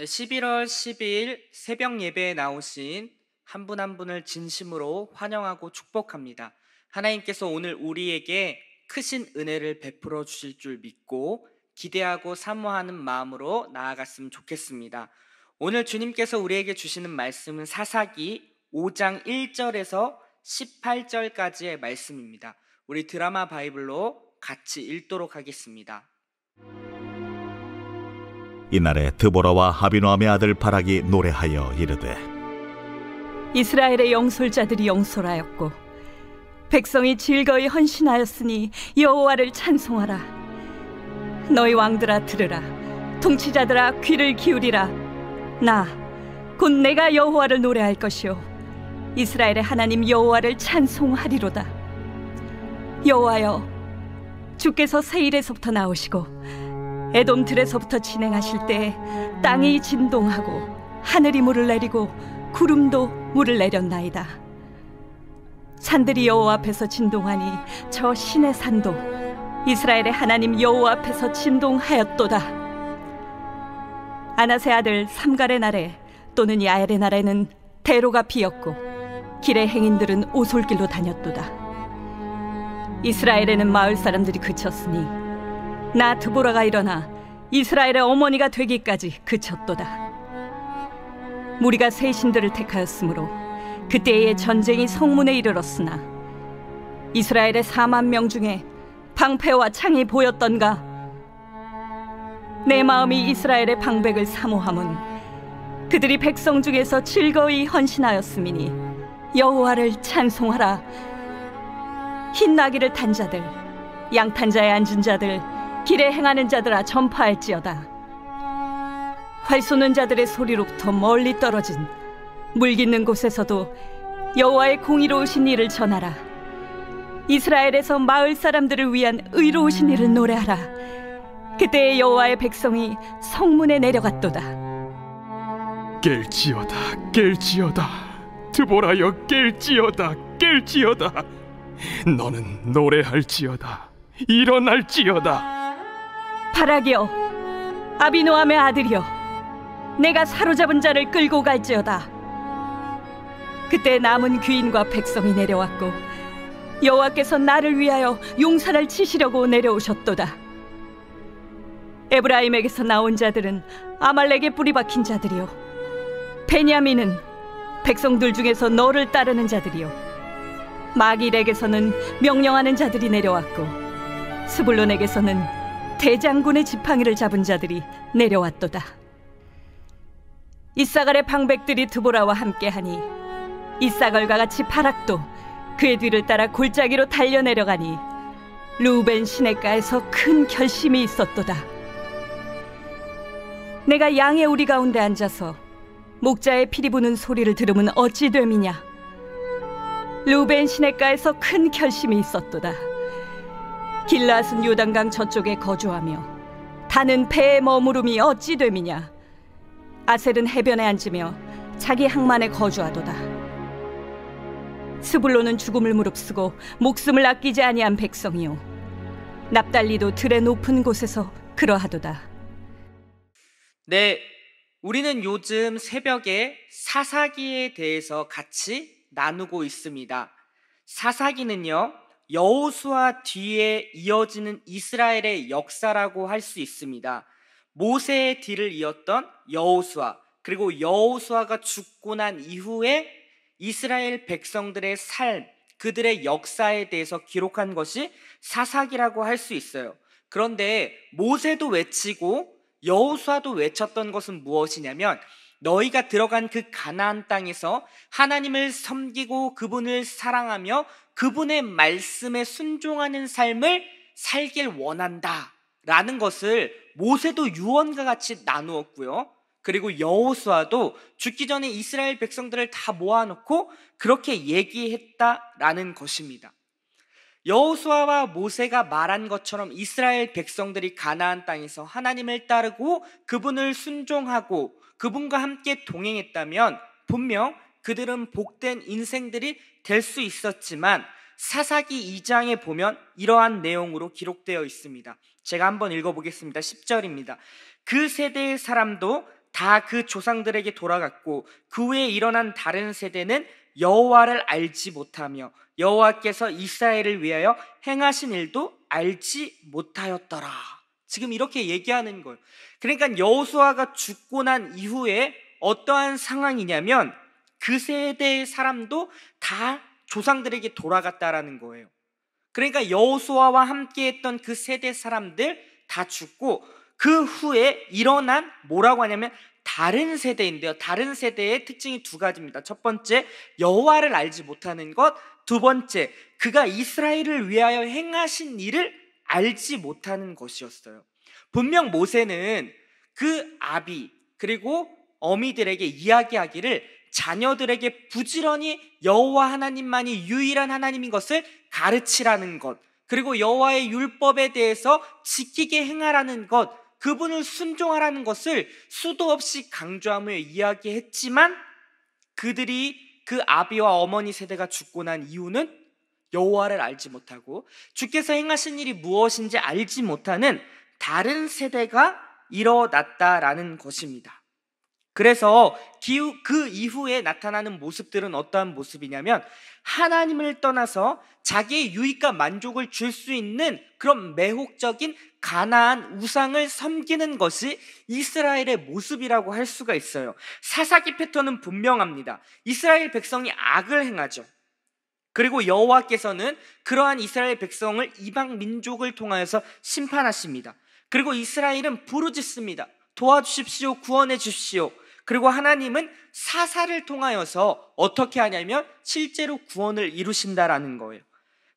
네, 11월 12일 새벽 예배에 나오신 한 분 한 분을 진심으로 환영하고 축복합니다. 하나님께서 오늘 우리에게 크신 은혜를 베풀어 주실 줄 믿고 기대하고 사모하는 마음으로 나아갔으면 좋겠습니다. 오늘 주님께서 우리에게 주시는 말씀은 사사기 5장 1절에서 18절까지의 말씀입니다. 우리 드라마 바이블로 같이 읽도록 하겠습니다. 이날에 드보라와 아비노함의 아들 바락이 노래하여 이르되, 이스라엘의 영솔자들이 영솔하였고 백성이 즐거이 헌신하였으니 여호와를 찬송하라. 너희 왕들아 들으라. 통치자들아 귀를 기울이라. 나 곧 내가 여호와를 노래할 것이요 이스라엘의 하나님 여호와를 찬송하리로다. 여호와여, 주께서 세일에서부터 나오시고 에돔 들에서부터 진행하실 때 땅이 진동하고 하늘이 물을 내리고 구름도 물을 내렸나이다. 산들이 여호와 앞에서 진동하니 저 신의 산도 이스라엘의 하나님 여호와 앞에서 진동하였도다. 아나세 아들 삼갈의 날에 또는 야엘의 날에는 대로가 비었고 길의 행인들은 오솔길로 다녔도다. 이스라엘에는 마을 사람들이 그쳤으니 나 드보라가 일어나 이스라엘의 어머니가 되기까지 그쳤도다. 무리가 새 신들을 택하였으므로 그때의 전쟁이 성문에 이르렀으나 이스라엘의 4만 명 중에 방패와 창이 보였던가? 내 마음이 이스라엘의 방백을 사모함은 그들이 백성 중에서 즐거이 헌신하였음이니 여호와를 찬송하라. 흰 나귀를 탄 자들, 양탄자에 앉은 자들, 길에 행하는 자들아 전파할지어다. 활 쏘는 자들의 소리로부터 멀리 떨어진 물 깃는 곳에서도 여호와의 공의로우신 일을 전하라. 이스라엘에서 마을 사람들을 위한 의로우신 일을 노래하라. 그때 여호와의 백성이 성문에 내려갔도다. 깰지어다, 깰지어다. 드보라여, 깰지어다, 깰지어다. 너는 노래할지어다, 일어날지어다. 바락이여, 아비노함의 아들이여, 내가 사로잡은 자를 끌고 갈지어다. 그때 남은 귀인과 백성이 내려왔고 여호와께서 나를 위하여 용사를 치시려고 내려오셨도다. 에브라임에게서 나온 자들은 아말렉에 뿌리 박힌 자들이요 베냐민은 백성들 중에서 너를 따르는 자들이요 마길에게서는 명령하는 자들이 내려왔고 스불론에게서는 대장군의 지팡이를 잡은 자들이 내려왔도다. 이사갈의 방백들이 드보라와 함께하니 이사갈과 같이 바락도 그의 뒤를 따라 골짜기로 달려내려가니 루벤 시냇가에서 큰 결심이 있었도다. 내가 양의 우리 가운데 앉아서 목자의 피리 부는 소리를 들으면 어찌 됨이냐. 루벤 시냇가에서 큰 결심이 있었도다. 길라앗은 요단강 저쪽에 거주하며 다는 배에 머무름이 어찌 됨이냐. 아셀은 해변에 앉으며 자기 항만에 거주하도다. 스불론은 죽음을 무릅쓰고 목숨을 아끼지 아니한 백성이요 납달리도 들의 높은 곳에서 그러하도다. 네, 우리는 요즘 새벽에 사사기에 대해서 같이 나누고 있습니다. 사사기는요, 여호수아 뒤에 이어지는 이스라엘의 역사라고 할 수 있습니다. 모세의 뒤를 이었던 여호수아, 그리고 여호수아가 죽고 난 이후에 이스라엘 백성들의 삶, 그들의 역사에 대해서 기록한 것이 사사기라고 할 수 있어요. 그런데 모세도 외치고 여호수아도 외쳤던 것은 무엇이냐면 너희가 들어간 그 가나안 땅에서 하나님을 섬기고 그분을 사랑하며 그분의 말씀에 순종하는 삶을 살길 원한다 라는 것을 모세도 유언과 같이 나누었고요. 그리고 여호수아도 죽기 전에 이스라엘 백성들을 다 모아놓고 그렇게 얘기했다라는 것입니다. 여호수아와 모세가 말한 것처럼 이스라엘 백성들이 가나안 땅에서 하나님을 따르고 그분을 순종하고 그분과 함께 동행했다면 분명 그들은 복된 인생들이 될 수 있었지만 사사기 2장에 보면 이러한 내용으로 기록되어 있습니다. 제가 한번 읽어보겠습니다. 10절입니다. 그 세대의 사람도 다 그 조상들에게 돌아갔고 그 후에 일어난 다른 세대는 여호와를 알지 못하며 여호와께서 이스라엘을 위하여 행하신 일도 알지 못하였더라. 지금 이렇게 얘기하는 거예요. 그러니까 여호수아가 죽고 난 이후에 어떠한 상황이냐면 그 세대의 사람도 다 조상들에게 돌아갔다라는 거예요. 그러니까 여호수아와 함께했던 그 세대 사람들 다 죽고 그 후에 일어난 뭐라고 하냐면 다른 세대인데요. 다른 세대의 특징이 두 가지입니다. 첫 번째, 여호와를 알지 못하는 것. 두 번째, 그가 이스라엘을 위하여 행하신 일을 알지 못하는 것이었어요. 분명 모세는 그 아비 그리고 어미들에게 이야기하기를 자녀들에게 부지런히 여호와 하나님만이 유일한 하나님인 것을 가르치라는 것, 그리고 여호와의 율법에 대해서 지키게 행하라는 것, 그분을 순종하라는 것을 수도 없이 강조하며 이야기했지만 그들이 그 아비와 어머니 세대가 죽고 난 이유는 여호와를 알지 못하고 주께서 행하신 일이 무엇인지 알지 못하는 다른 세대가 일어났다라는 것입니다. 그래서 그 이후에 나타나는 모습들은 어떠한 모습이냐면 하나님을 떠나서 자기의 유익과 만족을 줄 수 있는 그런 매혹적인 가나안 우상을 섬기는 것이 이스라엘의 모습이라고 할 수가 있어요. 사사기 패턴은 분명합니다. 이스라엘 백성이 악을 행하죠. 그리고 여호와께서는 그러한 이스라엘 백성을 이방 민족을 통하여서 심판하십니다. 그리고 이스라엘은 부르짖습니다. 도와주십시오, 구원해 주십시오. 그리고 하나님은 사사를 통하여서 어떻게 하냐면 실제로 구원을 이루신다라는 거예요.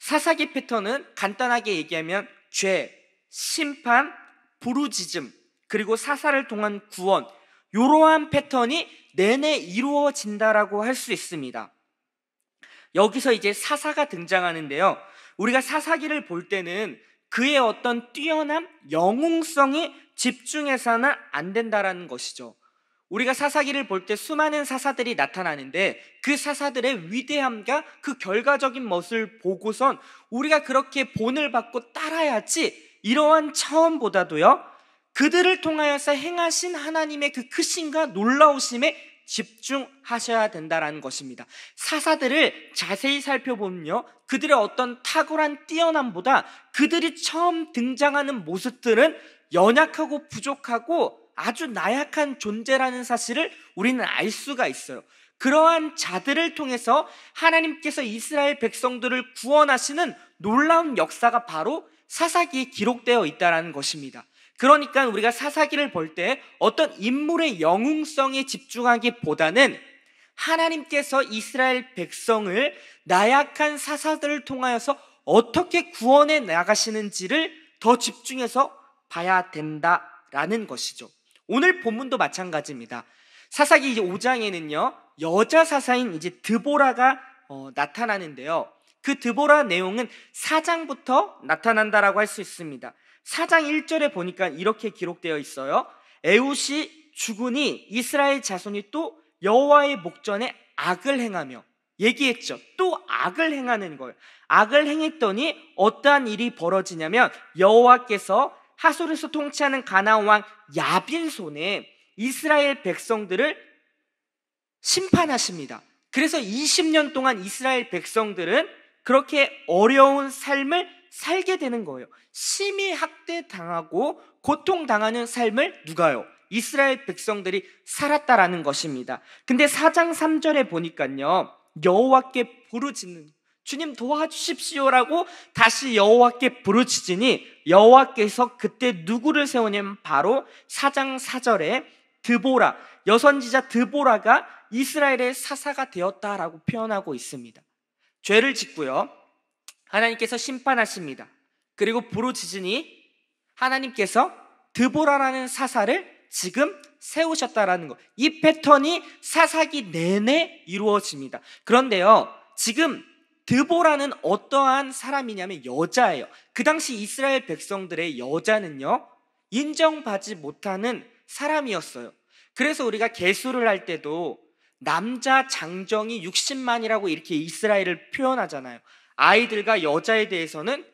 사사기 패턴은 간단하게 얘기하면 죄, 심판, 부르짖음, 그리고 사사를 통한 구원, 이러한 패턴이 내내 이루어진다라고 할 수 있습니다. 여기서 이제 사사가 등장하는데요. 우리가 사사기를 볼 때는 그의 어떤 뛰어난 영웅성이 집중해서는 안 된다라는 것이죠. 우리가 사사기를 볼 때 수많은 사사들이 나타나는데 그 사사들의 위대함과 그 결과적인 모습을 보고선 우리가 그렇게 본을 받고 따라야지, 이러한 차원보다도요 그들을 통하여서 행하신 하나님의 그 크심과 놀라우심에 집중하셔야 된다라는 것입니다. 사사들을 자세히 살펴보면요 그들의 어떤 탁월한 뛰어남보다 그들이 처음 등장하는 모습들은 연약하고 부족하고 아주 나약한 존재라는 사실을 우리는 알 수가 있어요. 그러한 자들을 통해서 하나님께서 이스라엘 백성들을 구원하시는 놀라운 역사가 바로 사사기에 기록되어 있다는 것입니다. 그러니까 우리가 사사기를 볼 때 어떤 인물의 영웅성에 집중하기보다는 하나님께서 이스라엘 백성을 나약한 사사들을 통하여서 어떻게 구원해 나가시는지를 더 집중해서 봐야 된다라는 것이죠. 오늘 본문도 마찬가지입니다. 사사기 5장에는요 여자 사사인 이제 드보라가 나타나는데요. 그 드보라 내용은 4장부터 나타난다라고 할 수 있습니다. 4장 1절에 보니까 이렇게 기록되어 있어요. 에훗이 죽으니 이스라엘 자손이 또 여호와의 목전에 악을 행하며, 얘기했죠. 또 악을 행하는 거예요. 악을 행했더니 어떠한 일이 벌어지냐면 여호와께서 하솔에서 통치하는 가나안 왕 야빈 손에 이스라엘 백성들을 심판하십니다. 그래서 20년 동안 이스라엘 백성들은 그렇게 어려운 삶을 살게 되는 거예요. 심히 학대당하고 고통당하는 삶을 누가요? 이스라엘 백성들이 살았다라는 것입니다. 근데 4장 3절에 보니까요 여호와께 부르짖는, 주님 도와주십시오라고 다시 여호와께 부르짖으니 여호와께서 그때 누구를 세우냐면 바로 4장 4절에 드보라, 여선지자 드보라가 이스라엘의 사사가 되었다라고 표현하고 있습니다. 죄를 짓고요 하나님께서 심판하십니다. 그리고 부르짖으니 하나님께서 드보라라는 사사를 지금 세우셨다라는 것, 이 패턴이 사사기 내내 이루어집니다. 그런데요 지금 드보라는 어떠한 사람이냐면 여자예요. 그 당시 이스라엘 백성들의 여자는요 인정받지 못하는 사람이었어요. 그래서 우리가 계수를 할 때도 남자 장정이 60만이라고 이렇게 이스라엘을 표현하잖아요. 아이들과 여자에 대해서는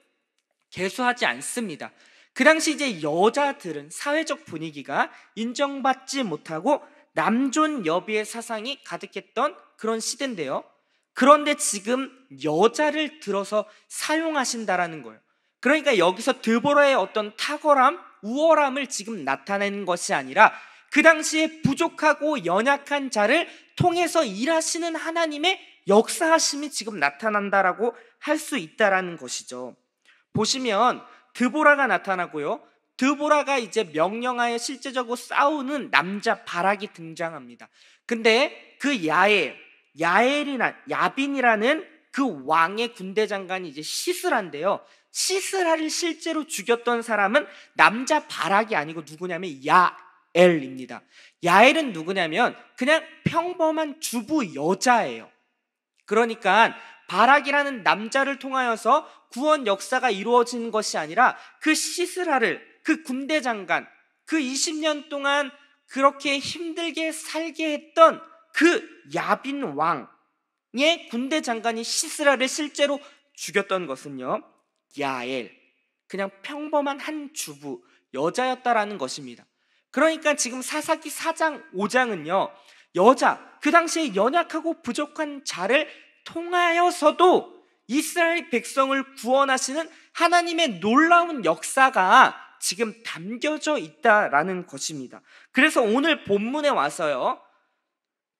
계수하지 않습니다. 그 당시 이제 여자들은 사회적 분위기가 인정받지 못하고 남존 여비의 사상이 가득했던 그런 시대인데요. 그런데 지금 여자를 들어서 사용하신다라는 거예요. 그러니까 여기서 드보라의 어떤 탁월함, 우월함을 지금 나타내는 것이 아니라 그 당시에 부족하고 연약한 자를 통해서 일하시는 하나님의 역사하심이 지금 나타난다라고 할 수 있다라는 것이죠. 보시면 드보라가 나타나고요. 드보라가 이제 명령하에 실제적으로 싸우는 남자 바락이 등장합니다. 근데 그 야빈이라는 그 왕의 군대 장관이 이제 시스라인데요. 시스라를 실제로 죽였던 사람은 남자 바락이 아니고 누구냐면 야엘입니다. 야엘은 누구냐면 그냥 평범한 주부 여자예요. 그러니까 바락이라는 남자를 통하여서 구원 역사가 이루어지는 것이 아니라 그 시스라를, 그 군대 장관, 그 20년 동안 그렇게 힘들게 살게 했던 그 야빈 왕의 군대 장관이 시스라를 실제로 죽였던 것은요, 야엘, 그냥 평범한 한 주부 여자였다라는 것입니다. 그러니까 지금 사사기 4장 5장은요 여자, 그 당시에 연약하고 부족한 자를 통하여서도 이스라엘 백성을 구원하시는 하나님의 놀라운 역사가 지금 담겨져 있다라는 것입니다. 그래서 오늘 본문에 와서요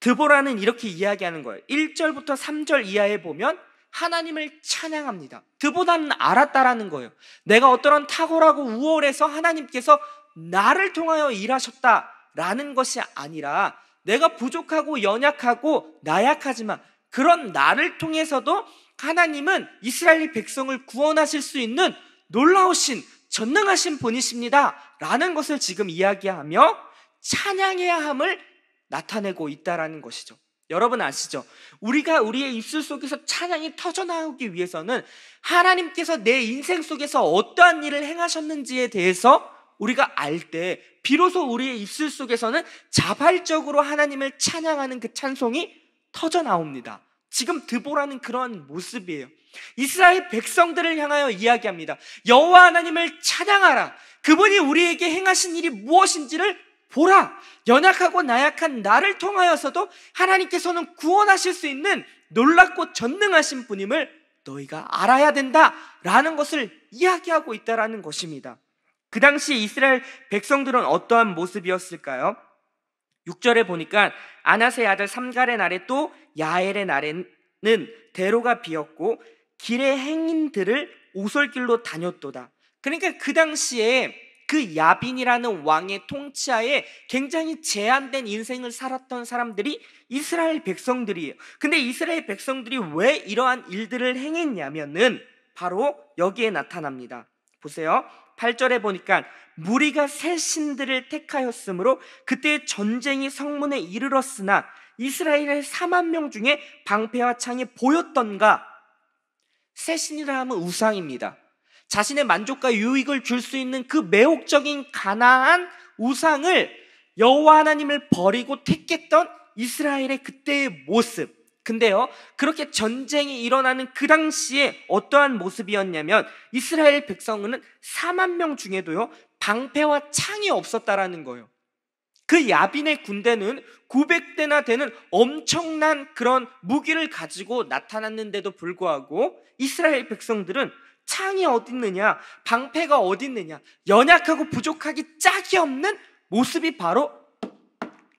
드보라는 이렇게 이야기하는 거예요. 1절부터 3절 이하에 보면 하나님을 찬양합니다. 드보라는 알았다라는 거예요. 내가 어떠한 탁월하고 우월해서 하나님께서 나를 통하여 일하셨다라는 것이 아니라 내가 부족하고 연약하고 나약하지만 그런 나를 통해서도 하나님은 이스라엘 백성을 구원하실 수 있는 놀라우신 전능하신 분이십니다 라는 것을 지금 이야기하며 찬양해야 함을 나타내고 있다라는 것이죠. 여러분 아시죠? 우리가 우리의 입술 속에서 찬양이 터져나오기 위해서는 하나님께서 내 인생 속에서 어떠한 일을 행하셨는지에 대해서 우리가 알 때 비로소 우리의 입술 속에서는 자발적으로 하나님을 찬양하는 그 찬송이 터져나옵니다. 지금 드보라는 그런 모습이에요. 이스라엘 백성들을 향하여 이야기합니다. 여호와 하나님을 찬양하라. 그분이 우리에게 행하신 일이 무엇인지를 보라. 연약하고 나약한 나를 통하여서도 하나님께서는 구원하실 수 있는 놀랍고 전능하신 분임을 너희가 알아야 된다라는 것을 이야기하고 있다라는 것입니다. 그 당시 이스라엘 백성들은 어떠한 모습이었을까요? 6절에 보니까 아나스의 아들 삼갈의 날에 또 야엘의 날에는 대로가 비었고 길의 행인들을 오솔길로 다녔도다. 그러니까 그 당시에 그 야빈이라는 왕의 통치하에 굉장히 제한된 인생을 살았던 사람들이 이스라엘 백성들이에요. 근데 이스라엘 백성들이 왜 이러한 일들을 행했냐면은 바로 여기에 나타납니다. 보세요. 8절에 보니까 무리가 새 신들을 택하였으므로 그때 전쟁이 성문에 이르렀으나 이스라엘의 4만 명 중에 방패와 창이 보였던가. 새 신이라 하면 우상입니다. 자신의 만족과 유익을 줄 수 있는 그 매혹적인 가나안 우상을 여호와 하나님을 버리고 택했던 이스라엘의 그때의 모습. 근데요, 그렇게 전쟁이 일어나는 그 당시에 어떠한 모습이었냐면 이스라엘 백성은 4만 명 중에도요 방패와 창이 없었다라는 거예요. 그 야빈의 군대는 900대나 되는 엄청난 그런 무기를 가지고 나타났는데도 불구하고 이스라엘 백성들은 창이 어디 있느냐, 방패가 어디 있느냐, 연약하고 부족하기 짝이 없는 모습이 바로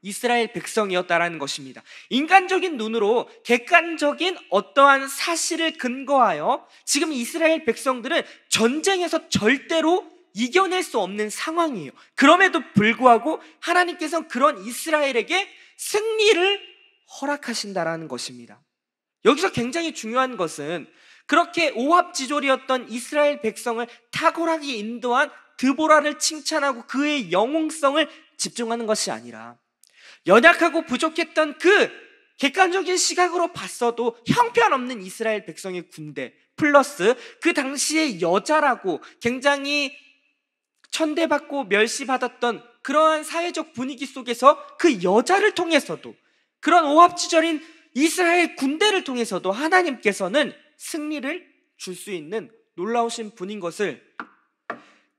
이스라엘 백성이었다라는 것입니다. 인간적인 눈으로 객관적인 어떠한 사실을 근거하여 지금 이스라엘 백성들은 전쟁에서 절대로 이겨낼 수 없는 상황이에요. 그럼에도 불구하고 하나님께서는 그런 이스라엘에게 승리를 허락하신다라는 것입니다. 여기서 굉장히 중요한 것은 그렇게 오합지졸이었던 이스라엘 백성을 탁월하게 인도한 드보라를 칭찬하고 그의 영웅성을 집중하는 것이 아니라 연약하고 부족했던 그 객관적인 시각으로 봤어도 형편없는 이스라엘 백성의 군대 플러스 그 당시의 여자라고 굉장히 천대받고 멸시받았던 그러한 사회적 분위기 속에서 그 여자를 통해서도 그런 오합지졸인 이스라엘 군대를 통해서도 하나님께서는 승리를 줄 수 있는 놀라우신 분인 것을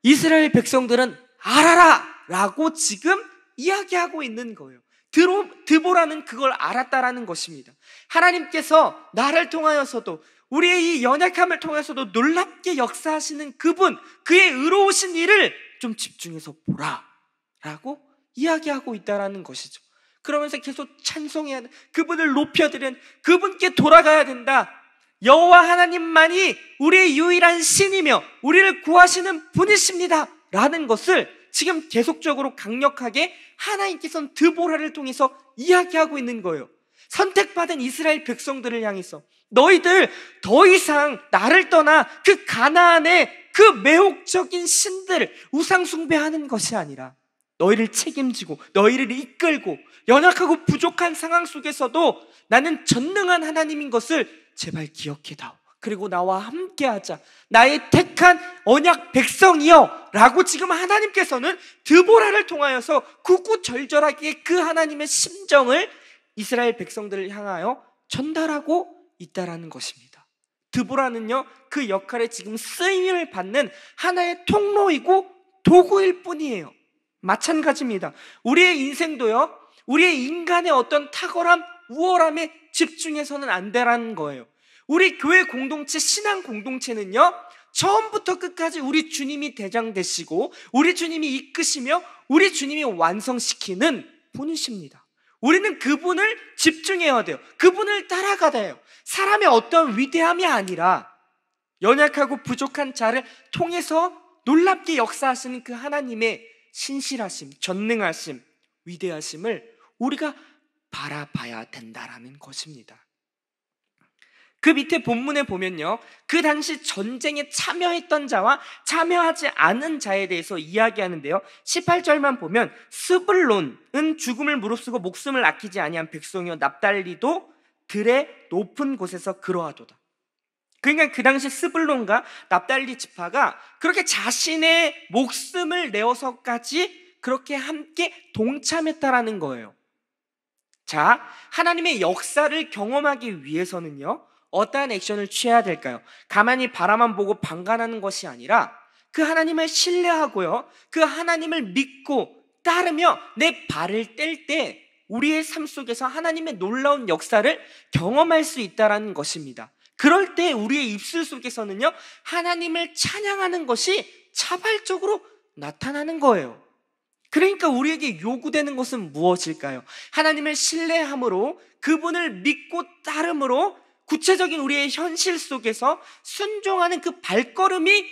이스라엘 백성들은 알아라! 라고 지금 이야기하고 있는 거예요. 드보라는 그걸 알았다라는 것입니다. 하나님께서 나를 통하여서도, 우리의 이 연약함을 통해서도 놀랍게 역사하시는 그분, 그의 의로우신 일을 좀 집중해서 보라 라고 이야기하고 있다라는 것이죠. 그러면서 계속 찬송해야 돼. 그분을 높여드린, 그분께 돌아가야 된다. 여호와 하나님만이 우리의 유일한 신이며 우리를 구하시는 분이십니다 라는 것을 지금 계속적으로 강력하게 하나님께서는 드보라를 통해서 이야기하고 있는 거예요. 선택받은 이스라엘 백성들을 향해서 너희들 더 이상 나를 떠나 그 가나안의 그 매혹적인 신들을 우상 숭배하는 것이 아니라 너희를 책임지고 너희를 이끌고 연약하고 부족한 상황 속에서도 나는 전능한 하나님인 것을 제발 기억해다오. 그리고 나와 함께하자. 나의 택한 언약 백성이여 라고 지금 하나님께서는 드보라를 통하여서 구구절절하게 그 하나님의 심정을 이스라엘 백성들을 향하여 전달하고 있다라는 것입니다. 드보라는요, 그 역할에 지금 쓰임을 받는 하나의 통로이고 도구일 뿐이에요. 마찬가지입니다. 우리의 인생도요, 우리의 인간의 어떤 탁월함, 우월함에 집중해서는 안 되라는 거예요. 우리 교회 공동체, 신앙 공동체는요, 처음부터 끝까지 우리 주님이 대장 되시고 우리 주님이 이끄시며 우리 주님이 완성시키는 분이십니다. 우리는 그분을 집중해야 돼요. 그분을 따라가야 돼요. 사람의 어떤 위대함이 아니라 연약하고 부족한 자를 통해서 놀랍게 역사하시는 그 하나님의 신실하심, 전능하심, 위대하심을 우리가 바라봐야 된다라는 것입니다. 그 밑에 본문에 보면요, 그 당시 전쟁에 참여했던 자와 참여하지 않은 자에 대해서 이야기하는데요, 18절만 보면 스불론은 죽음을 무릅쓰고 목숨을 아끼지 아니한 백성이요 납달리도 들의 높은 곳에서 그러하도다. 그러니까 그 당시 스불론과 납달리 지파가 그렇게 자신의 목숨을 내어서까지 그렇게 함께 동참했다라는 거예요. 자, 하나님의 역사를 경험하기 위해서는요, 어떠한 액션을 취해야 될까요? 가만히 바라만 보고 방관하는 것이 아니라 그 하나님을 신뢰하고요, 그 하나님을 믿고 따르며 내 발을 뗄 때 우리의 삶 속에서 하나님의 놀라운 역사를 경험할 수 있다는 것입니다. 그럴 때 우리의 입술 속에서는요, 하나님을 찬양하는 것이 자발적으로 나타나는 거예요. 그러니까 우리에게 요구되는 것은 무엇일까요? 하나님을 신뢰함으로, 그분을 믿고 따름으로 구체적인 우리의 현실 속에서 순종하는 그 발걸음이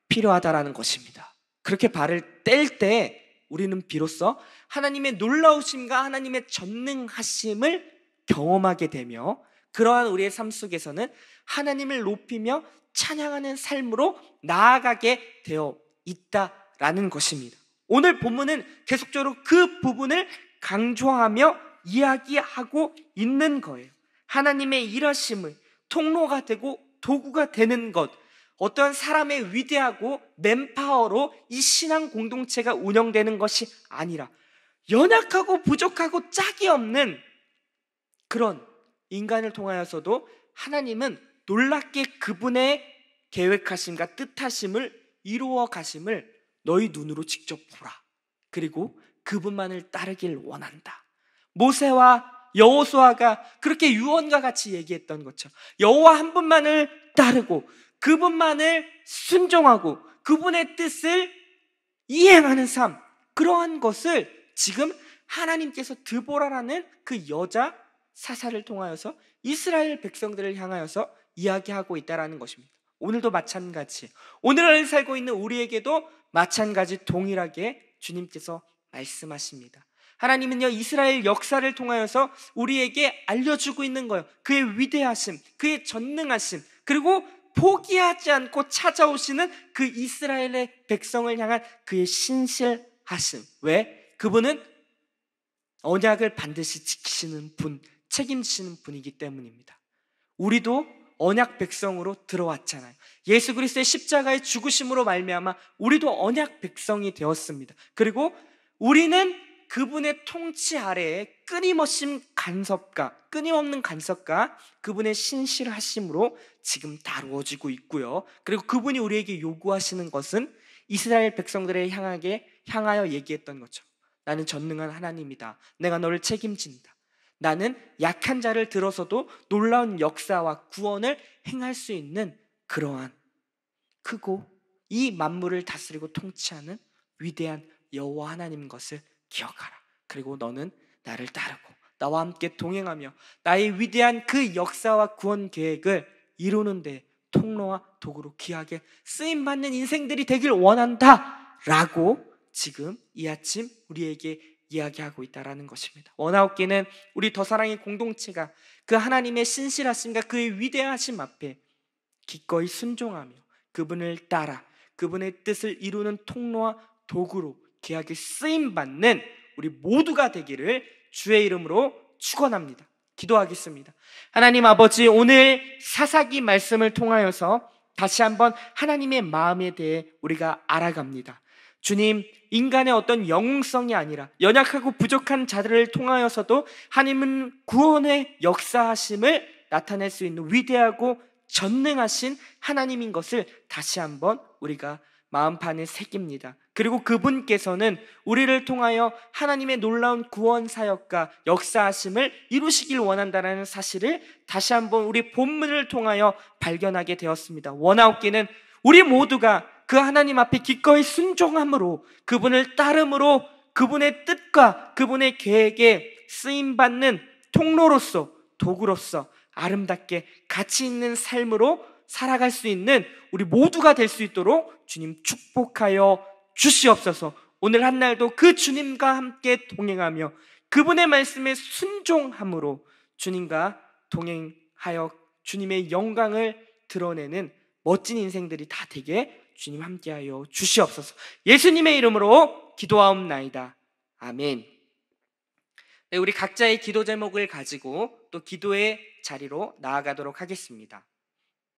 필요하다라는 것입니다. 그렇게 발을 뗄 때 우리는 비로소 하나님의 놀라우심과 하나님의 전능하심을 경험하게 되며, 그러한 우리의 삶 속에서는 하나님을 높이며 찬양하는 삶으로 나아가게 되어 있다라는 것입니다. 오늘 본문은 계속적으로 그 부분을 강조하며 이야기하고 있는 거예요. 하나님의 일하심을 통로가 되고 도구가 되는 것, 어떠한 사람의 위대하고 맨파워로 이 신앙 공동체가 운영되는 것이 아니라 연약하고 부족하고 짝이 없는 그런 인간을 통하여서도 하나님은 놀랍게 그분의 계획하심과 뜻하심을 이루어 가심을 너희 눈으로 직접 보라. 그리고 그분만을 따르길 원한다. 모세와 여호수아가 그렇게 유언과 같이 얘기했던 것처럼 여호와 한 분만을 따르고 그분만을 순종하고 그분의 뜻을 이행하는 삶, 그러한 것을 지금 하나님께서 드보라라는 그 여자 사사를 통하여서 이스라엘 백성들을 향하여서 이야기하고 있다는 것입니다. 오늘도 마찬가지, 오늘을 살고 있는 우리에게도 마찬가지 동일하게 주님께서 말씀하십니다. 하나님은요, 이스라엘 역사를 통하여서 우리에게 알려주고 있는 거예요. 그의 위대하심, 그의 전능하심, 그리고 포기하지 않고 찾아오시는 그 이스라엘의 백성을 향한 그의 신실하심. 왜? 그분은 언약을 반드시 지키시는 분, 책임지시는 분이기 때문입니다. 우리도 언약 백성으로 들어왔잖아요. 예수 그리스도의 십자가의 죽으심으로 말미암아 우리도 언약 백성이 되었습니다. 그리고 우리는 그분의 통치 아래에 끊임없는 간섭과 그분의 신실하심으로 지금 다루어지고 있고요. 그리고 그분이 우리에게 요구하시는 것은 이스라엘 백성들에 향하여 얘기했던 것처럼 나는 전능한 하나님이다. 내가 너를 책임진다. 나는 약한 자를 들어서도 놀라운 역사와 구원을 행할 수 있는 그러한 크고 이 만물을 다스리고 통치하는 위대한 여호와 하나님인 것을 기억하라. 그리고 너는 나를 따르고 나와 함께 동행하며 나의 위대한 그 역사와 구원 계획을 이루는 데 통로와 도구로 귀하게 쓰임받는 인생들이 되길 원한다 라고 지금 이 아침 우리에게 이야기하고 있다는 것입니다. 원아웃기는 우리 더사랑의 공동체가 그 하나님의 신실하심과 그의 위대하심 앞에 기꺼이 순종하며 그분을 따라 그분의 뜻을 이루는 통로와 도구로 귀하게 쓰임받는 우리 모두가 되기를 주의 이름으로 축원합니다. 기도하겠습니다. 하나님 아버지, 오늘 사사기 말씀을 통하여서 다시 한번 하나님의 마음에 대해 우리가 알아갑니다. 주님, 인간의 어떤 영웅성이 아니라 연약하고 부족한 자들을 통하여서도 하나님은 구원의 역사하심을 나타낼 수 있는 위대하고 전능하신 하나님인 것을 다시 한번 우리가 마음판에 새깁니다. 그리고 그분께서는 우리를 통하여 하나님의 놀라운 구원 사역과 역사하심을 이루시길 원한다는 사실을 다시 한번 우리 본문을 통하여 발견하게 되었습니다. 원하옵기는 우리 모두가 그 하나님 앞에 기꺼이 순종함으로 그분을 따름으로 그분의 뜻과 그분의 계획에 쓰임받는 통로로서 도구로서 아름답게 가치 있는 삶으로 살아갈 수 있는 우리 모두가 될 수 있도록 주님 축복하여 주시옵소서. 오늘 한날도 그 주님과 함께 동행하며 그분의 말씀에 순종함으로 주님과 동행하여 주님의 영광을 드러내는 멋진 인생들이 다 되게 주님 함께하여 주시옵소서. 예수님의 이름으로 기도하옵나이다. 아멘. 네, 우리 각자의 기도 제목을 가지고 또 기도의 자리로 나아가도록 하겠습니다.